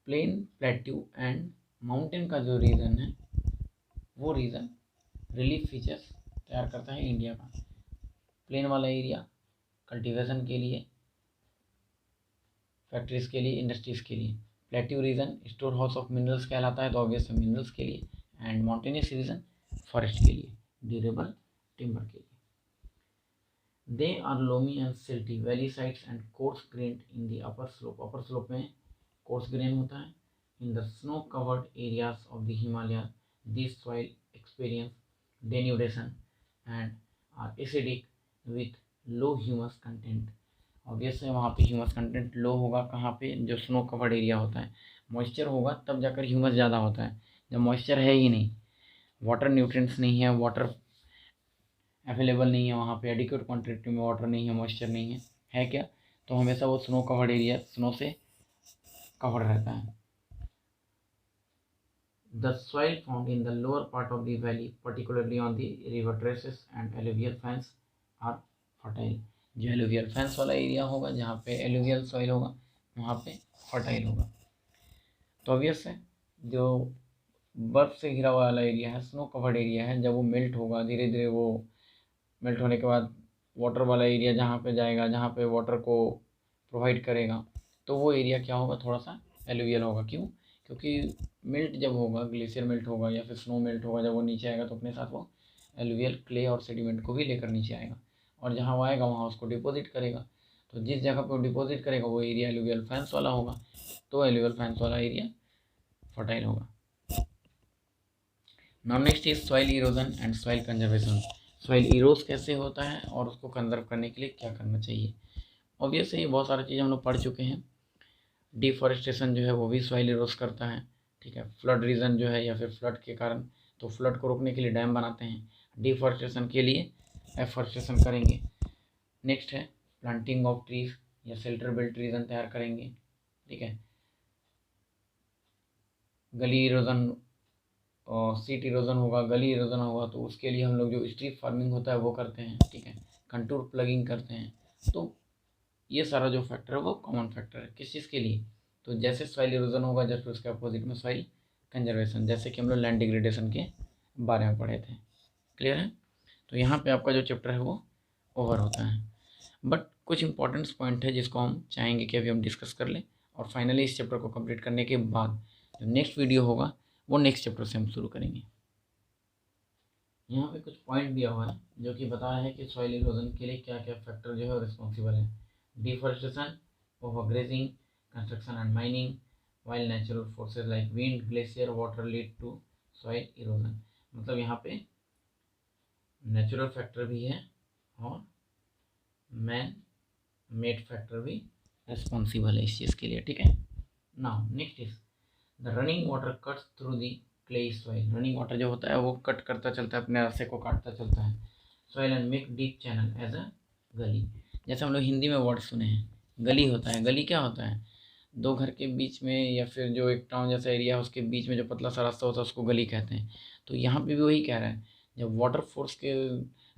Speaker 1: प्लेन, प्लेट्यू एंड माउंटेन का जो रीजन है वो रीजन रिलीफ फीचर्स तैयार करता है इंडिया का। प्लेन वाला एरिया कल्टीवेशन के लिए, फैक्ट्रीज के लिए, इंडस्ट्रीज के लिए। Plateau region store house of minerals कहलाता है, तो ऑब्वियस है मिनरल्स के लिए। एंड माउंटेनियस रीजन फॉरेस्ट के लिए, ड्यूरेबल टिम्बर के लिए। They are loamy and silty valley sides and coarse grained in the upper slope. Upper slope में कोर्स ग्रेन होता है। In the snow-covered areas of the Himalayas, these soil experience denudation and are acidic with low humus content. Obvious है वहाँ पे humus content लो होगा, कहाँ पे, जो स्नो कवर्ड एरिया होता है। मॉइस्चर होगा तब जाकर ह्यूमस ज़्यादा होता है, जब मॉइस्चर है ही नहीं, वाटर न्यूट्रिएंट्स नहीं है, वाटर अवेलेबल नहीं है वहाँ पे, एडिक्वेट क्वांटिटी में वाटर नहीं है, मॉइस्चर नहीं है क्या, तो हमेशा वो स्नो कवर्ड एरिया स्नो से कवर्ड रहता है। The soil found in the lower part of the valley, particularly on the river traces and alluvial fans, are fertile. जो alluvial fans वाला एरिया होगा, जहाँ पे alluvial soil होगा, वहाँ पे fertile होगा। तो ऑब्वियस है जो बर्फ से घिरा हुआ वाला एरिया है, स्नो कवर्ड एरिया है, जब वो मेल्ट होगा धीरे धीरे, वो मेल्ट होने के बाद वाटर वाला एरिया जहाँ पे जाएगा, जहाँ पे वाटर को प्रोवाइड करेगा, तो वो एरिया क्या होगा, थोड़ा सा एलुवियल होगा। क्यों, क्योंकि मेल्ट जब होगा, ग्लेशियर मेल्ट होगा या फिर स्नो मेल्ट होगा, जब वो नीचे आएगा तो अपने साथ वो एलुवियल क्ले और सेडिमेंट को भी लेकर नीचे आएगा, और जहाँ वो आएगा वहाँ उसको डिपॉजिट करेगा। तो जिस जगह पर वो डिपॉजिट करेगा वो एरिया एलुवियल फैंस वाला होगा, तो एलुवियल फैंस वाला एरिया फर्टाइल होगा। Now next is soil erosion and soil conservation. Soil Eros कैसे होता है और उसको कंजर्व करने के लिए क्या करना चाहिए। ऑब्वियसली बहुत सारी चीज़ें हम लोग पढ़ चुके हैं। डिफॉरेस्टेशन जो है वो भी सॉइल इरोज करता है, ठीक है। फ्लड रीजन जो है या फिर फ्लड के कारण, तो फ्लड को रोकने के लिए डैम बनाते हैं, डिफॉरेस्टेशन के लिए एफॉरेस्टेशन करेंगे। नेक्स्ट है प्लांटिंग ऑफ ट्रीज या शेल्टर बेल्ट रीजन तैयार करेंगे, ठीक है। गली इरोजन और सीट इरोजन होगा, गली इरोजन होगा, तो उसके लिए हम लोग जो स्ट्रीप फार्मिंग होता है वो करते हैं, ठीक है। कंटूर प्लगिंग करते हैं। तो ये सारा जो फैक्टर है वो कॉमन फैक्टर है किस चीज़ के लिए, तो जैसे सॉइल इरोजन होगा जस्ट उसके अपोजिट में सॉइल कंजर्वेशन, जैसे कि हम लोग लैंड डिग्रेडेशन के बारे में पढ़े थे। क्लियर है। तो यहाँ पे आपका जो चैप्टर है वो ओवर होता है, बट कुछ इंपॉर्टेंट पॉइंट है जिसको हम चाहेंगे कि अभी हम डिस्कस कर लें, और फाइनली इस चैप्टर को कंप्लीट करने के बाद जो नेक्स्ट वीडियो होगा वो नेक्स्ट चैप्टर से हम शुरू करेंगे। यहाँ पे कुछ पॉइंट दिया हुआ है जो कि बता रहा है कि सॉइल इरोजन के लिए क्या क्या फैक्टर जो है रिस्पॉन्सिबल है। Deforestation, overgrazing, construction and mining, while natural forces like wind, glacier, water lead to soil erosion. मतलब यहाँ पे नेचुरल फैक्टर भी है और मैन मेड फैक्टर भी रिस्पॉन्सिबल है इस चीज़ के लिए, ठीक है। Now next is the running water cuts through the clay soil. Running water जो होता है वो कट करता चलता है, अपने रास्ते को काटता चलता है soil and make deep channel as a gully. जैसे हम लोग हिंदी में वर्ड सुने हैं, गली होता है। गली क्या होता है, दो घर के बीच में या फिर जो एक टाउन जैसा एरिया है उसके बीच में जो पतला सा रास्ता होता है उसको गली कहते हैं। तो यहाँ पे भी वही कह रहा है, जब वाटर फोर्स के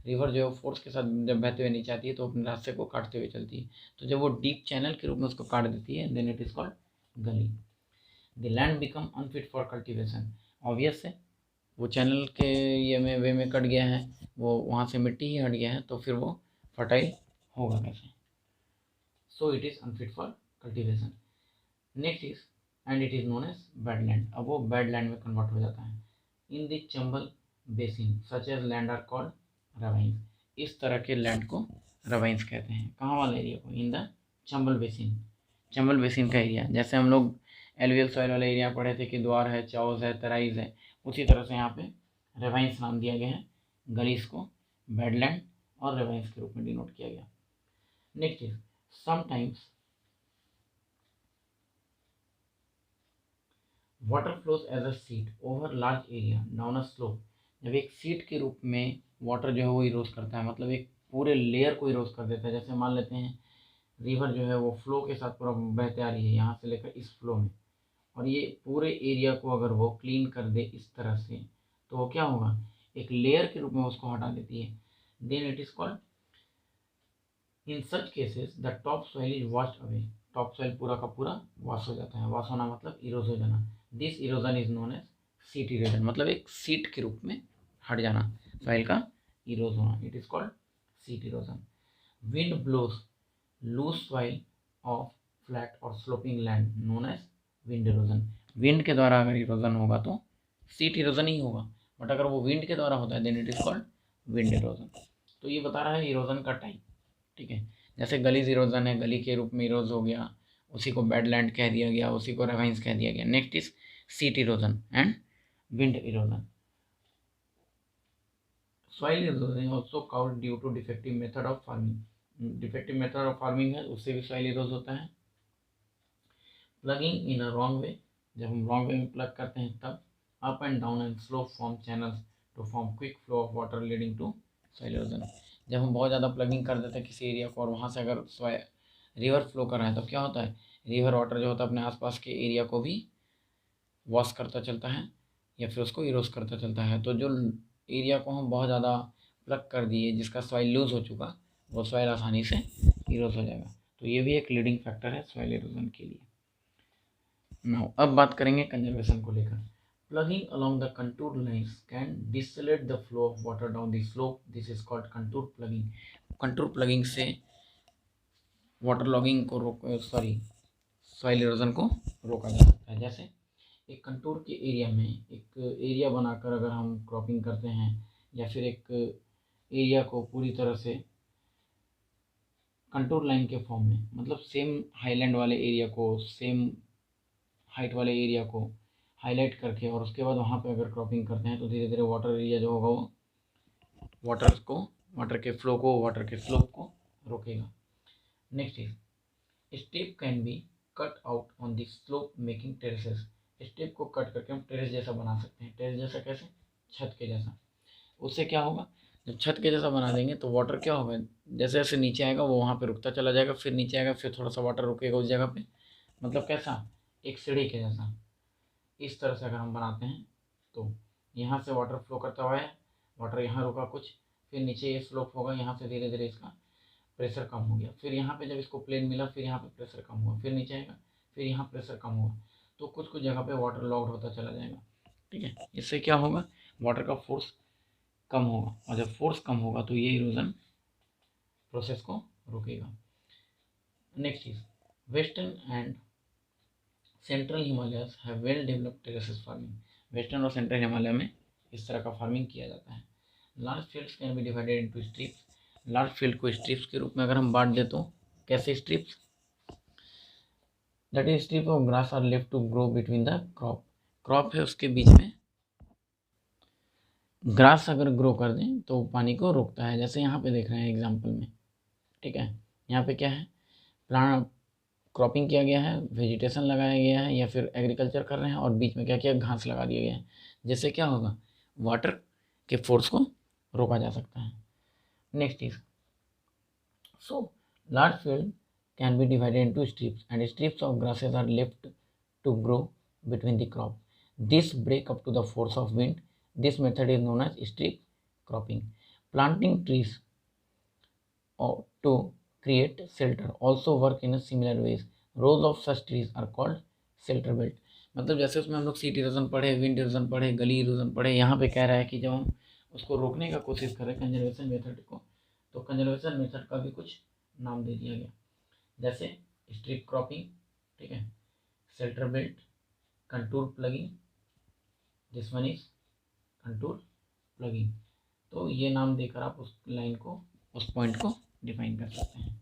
Speaker 1: रिवर जो है फोर्स के साथ जब बहते हुए नीचे आती है तो अपने रास्ते को काटते हुए चलती है, तो जब वो डीप चैनल के रूप में उसको काट देती है देन इट इज कॉल्ड गली। The land become unfit for cultivation. Obvious है, वो चैनल के ये में वे में कट गया है, वो वहाँ से मिट्टी ही हट गया है, तो फिर वो फर्टाइल होगा कैसे। So it is unfit for cultivation. Next is and it is known as badland. अब वो बैडलैंड में कन्वर्ट हो जाता है। In the Chambal basin such as land are called ravines. इस तरह के लैंड को रवाइंस कहते हैं। कहाँ वाला एरिया को, इन the Chambal basin. Chambal basin का एरिया, जैसे हम लोग एलुवियल सॉइल वाला एरिया पढ़े थे कि द्वार है, चाउस है, तराइज है, उसी तरह से यहाँ पे रेवाइंस नाम दिया गया है। गलीस को बैडलैंड और रेवाइंस के रूप में डिनोट किया गया। Next is sometimes water flows as a sheet over large area down a slope. जब एक सीट के रूप में वाटर जो है वो इरोज करता है, मतलब एक पूरे लेयर को इरोज कर देता है। जैसे मान लेते हैं रिवर जो है वो फ्लो के साथ पूरा बहते आ रही है यहाँ से लेकर इस फ्लो में, और ये पूरे एरिया को अगर वो क्लीन कर दे इस तरह से, तो वो क्या होगा, एक लेयर के रूप में उसको हटा देती है। Then it is called in such cases the top soil is washed away. Top soil पूरा का पूरा वॉश हो जाता है। वॉश होना मतलब इरोज हो जाना। This erosion is known as sheet erosion, मतलब एक सीट के रूप में हट जाना, सॉइल का इरोज होना, it is called sheet erosion. Wind blows loose soil of flat और sloping land known as wind erosion. Wind के द्वारा अगर इरोजन होगा तो सीट इरोजन ही होगा, बट अगर वो विंड के द्वारा होता है then it is called wind erosion. तो ये बता रहा है इरोजन का टाइप, ठीक है। जैसे गलीज इरोजन है, गली के रूप में इरोज हो गया, उसी को बैडलैंड कह दिया गया, उसी को रेवाइंस कह दिया गया। Next is sheet erosion and wind erosion. Soil erosion also caused due to defective method of farming. Defective method of farming है उससे भी सॉइल इरोज होता है। Plugging in a wrong way, जब हम रॉन्ग वे में प्लग करते हैं तब up and down and slope form channels to form quick flow of water leading to soil erosion. जब हम बहुत ज़्यादा प्लगिंग कर देते हैं किसी एरिया को और वहाँ से अगर रिवर फ्लो कर रहा है तो क्या होता है, रिवर वाटर जो होता है अपने आसपास के एरिया को भी वॉश करता चलता है या फिर उसको इरोज करता चलता है। तो जो एरिया को हम बहुत ज़्यादा प्लग कर दिए जिसका सॉइल लूज हो चुका, वो सॉइल आसानी से इरोज हो जाएगा। तो ये भी एक लीडिंग फैक्टर है सॉइल इरोजन के लिए। नाउ अब बात करेंगे कंजर्वेशन को लेकर। Ploughing along the contour lines can decelerate the flow of water down the slope, this is called contour ploughing. Contour ploughing से वाटर लॉगिंग को रोक सॉइल इरोजन को रोका जा सकता है। जैसे एक कंटूर के एरिया में एक एरिया बनाकर अगर हम क्रॉपिंग करते हैं या फिर एक एरिया को पूरी तरह से कंटूर लाइन के फॉर्म में, मतलब सेम हाईलैंड वाले एरिया को, सेम हाइट वाले एरिया को हाईलाइट करके और उसके बाद वहाँ पे अगर क्रॉपिंग करते हैं तो धीरे धीरे वाटर एरिया जो होगा वो वाटर के फ्लो को, वाटर के स्लोप को रोकेगा। Next is step can be cut out on the slope making terraces. Step को कट करके हम टेरेस जैसा बना सकते हैं। टेरेस जैसा कैसे? छत के जैसा। उससे क्या होगा, जब छत के जैसा बना देंगे तो वाटर क्या होगा, जैसे जैसे नीचे आएगा वो वहाँ पे रुकता चला जाएगा, फिर नीचे आएगा, फिर थोड़ा सा वाटर रुकेगा उस जगह पे, मतलब कैसा, एक सीढ़ी के जैसा। इस तरह से अगर हम बनाते हैं तो यहाँ से वाटर फ्लो करता हुआ है, वाटर यहाँ रुका कुछ, फिर नीचे ये स्लोप होगा, यहाँ से धीरे धीरे इसका प्रेशर कम हो गया, फिर यहाँ पे जब इसको प्लेन मिला फिर यहाँ पे प्रेशर कम हुआ, फिर नीचे आएगा, फिर यहाँ प्रेशर कम हुआ, तो कुछ कुछ जगह पे वाटर लॉक्ड होता चला जाएगा। ठीक है, इससे क्या होगा, वाटर का फोर्स कम होगा, और जब फोर्स कम होगा तो ये इरोजन प्रोसेस को रोकेगा। Next is western and central Himalayas have well developed terraces farming. Western और सेंट्रल हिमालय में इस तरह का फार्मिंग किया जाता है। Large fields can be divided into strips. Large field को स्ट्रिप्स के रूप में अगर हम बांट दे तो कैसे strips, that is strip of grass are left to grow between the crop. Crop है उसके बीच में ग्रास अगर ग्रो कर दें तो पानी को रोकता है, जैसे यहाँ पे देख रहे हैं एग्जाम्पल में। ठीक है, यहाँ पे क्या है, प्लांट क्रॉपिंग किया गया है, वेजिटेशन लगाया गया है या फिर एग्रीकल्चर कर रहे हैं, और बीच में क्या किया, घास लगा दिया गया है, जिससे क्या होगा, वाटर के फोर्स को रोका जा सकता है। Next is so large field can be divided into strips and strips of grasses are left to grow between the crop. This break up to the force of wind. This method is known as strip cropping. Planting trees to create shelter also work in a similar ways. Rows of such trees are called shelter belt। मतलब जैसे उसमें हम लोग seat erosion पढ़े, wind erosion पढ़े, गली erosion पढ़े, यहाँ पे कह रहा है कि जब हम उसको रोकने का कोशिश करें कंजर्वेशन मेथड को, तो कंजर्वेशन मेथड का भी कुछ नाम दे दिया गया, जैसे स्ट्रिप क्रॉपिंग, ठीक है, shelter belt, contour plugging, this one is contour plugging. तो ये नाम देकर आप उस लाइन को, उस पॉइंट को डिफाइन कर सकते हैं।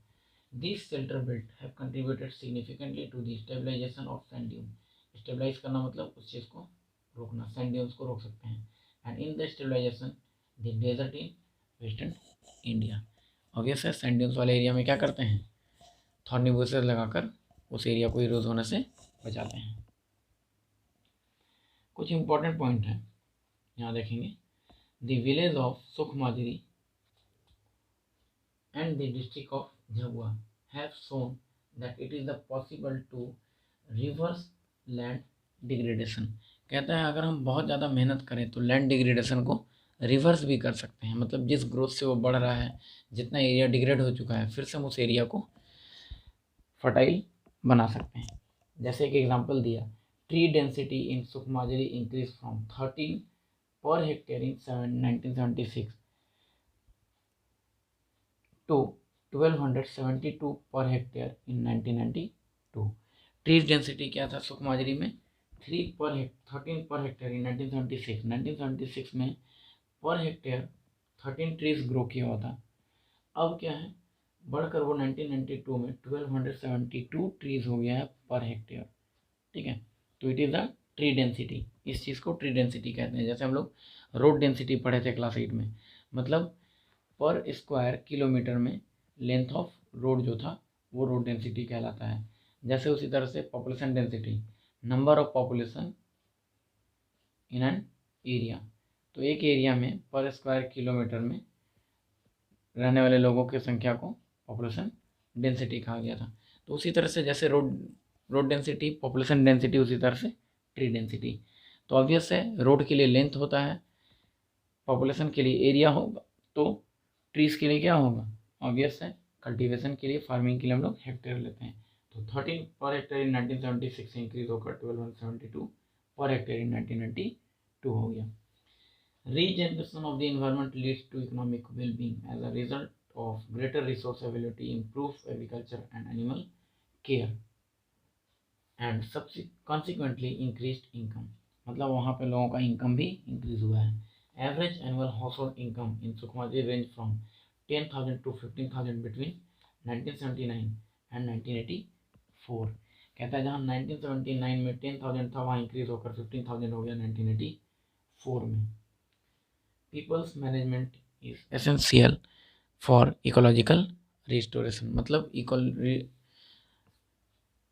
Speaker 1: These shelter belt have contributed significantly to the stabilization of sand dune। Stabilize करना मतलब उस चीज़ को रोकना, सैंड ड्यून्स को रोक सकते हैं। And in the stabilization the desert in western India. Obvious है, सैंड ड्यून्स वाले एरिया में क्या करते हैं, थॉर्नी बुशेस लगाकर उस एरिया को इरोज होने से बचाते हैं। कुछ इंपॉर्टेंट पॉइंट है यहाँ देखेंगे। The village of Sukhomajri and the district of Jhabua have shown that it is the possible to reverse land degradation। कहता है अगर हम बहुत ज़्यादा मेहनत करें तो लैंड डिग्रेडेशन को रिवर्स भी कर सकते हैं, मतलब जिस ग्रोथ से वो बढ़ रहा है, जितना एरिया डिग्रेड हो चुका है, फिर से हम उस एरिया को फर्टाइल बना सकते हैं। जैसे एक एग्जांपल दिया, tree density in Sukhomajri increase from 13 per hectare in 1976 to 1272 per hectare in 1992। Trees density क्या था सुखमाजरी में, 13 पर हेक्टेयर इन 1976 में पर हेक्टेयर 13 ट्रीज ग्रो किया हुआ था। अब क्या है, बढ़कर वो 1992 में 1272 ट्रीज हो गया है पर हेक्टेयर। ठीक है, तो it is the tree density. इस चीज़ को ट्री डेंसिटी कहते हैं। जैसे हम लोग रोड डेंसिटी पढ़े थे क्लास 8 में, मतलब पर स्क्वायर किलोमीटर में लेंथ ऑफ रोड जो था वो रोड डेंसिटी कहलाता है। जैसे उसी तरह से population density, number of population in an area. तो एक एरिया में पर स्क्वायर किलोमीटर में रहने वाले लोगों की संख्या को पॉपुलेशन डेंसिटी कहा गया था। तो उसी तरह से जैसे रोड डेंसिटी, पॉपुलेशन डेंसिटी, उसी तरह से ट्री डेंसिटी। तो ऑब्वियस है, रोड के लिए लेंथ होता है, पॉपुलेशन के लिए एरिया होगा, तो ट्रीज के लिए क्या होगा, ऑब्वियस है, कल्टीवेशन के लिए, फार्मिंग के लिए हम लोग हेक्टेयर लेते हैं। तो 13 पर हेक्टेयर इन 1976 से इंक्रीज होकर 1272 पर हेक्टेयर इन 1992 हो गया। Regeneration of the environment leads to economic well-being as a result of greater resource availability, improved agriculture and animal care, and consequently increased income। मतलब वहाँ पे लोगों का इनकम भी इंक्रीज हुआ है। Average annual household income in Sukhmaji range from 10,000 to 15,000 between 1979 and 1984। कहता है जहाँ 1979 में 10,000 था वहाँ इंक्रीज होकर 15,000 हो गया 1984 में। Peoples management is essential for ecological restoration, मतलब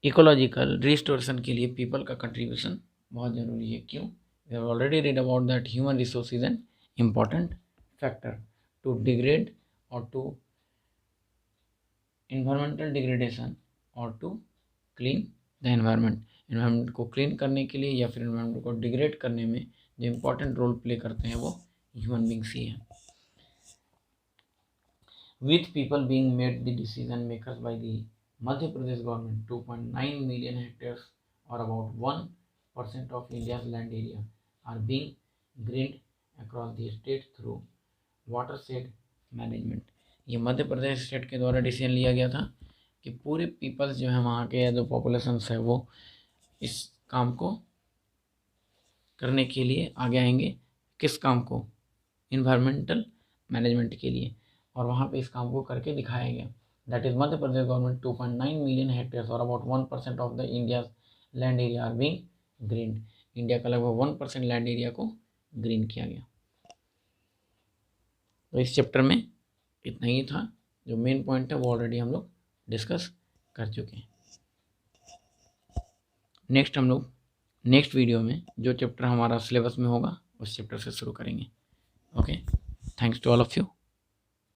Speaker 1: इकोलॉजिकल रिस्टोरेशन के लिए पीपल का कंट्रीब्यूशन बहुत ज़रूरी है। क्यों? We have already read about that human resource is an important factor to degrade और टू environmental degradation और to clean the environment. Environment को क्लीन करने के लिए या फिर एनवायरनमेंट को डिग्रेड करने में जो इम्पोर्टेंट रोल प्ले करते हैं वो ह्यूमन बींग्स ही हैं। With people being made the decision makers by the Madhya Pradesh government, 2.9 million hectares और about 1% of India's land area are being greened across the state through watershed management. ये मध्य प्रदेश state के द्वारा decision लिया गया था कि पूरे पीपल्स जो है वहाँ के जो पॉपुलेशंस है वो इस काम को करने के लिए आगे आएंगे। किस काम को? इन्वायरमेंटल मैनेजमेंट के लिए। और वहाँ पे इस काम को करके दिखाया गया। That is Madhya Pradesh government 2.9 million hectares और about 1% of the India land area are being green. India का लगभग 1% लैंड एरिया को ग्रीन किया गया। तो इस चैप्टर में इतना ही था। जो मेन पॉइंट है वो ऑलरेडी हम लोग डिस्कस कर चुके हैं। नेक्स्ट हम लोग नेक्स्ट वीडियो में जो चैप्टर हमारा सिलेबस में होगा उस चैप्टर से शुरू करेंगे। Okay, thanks to all of you.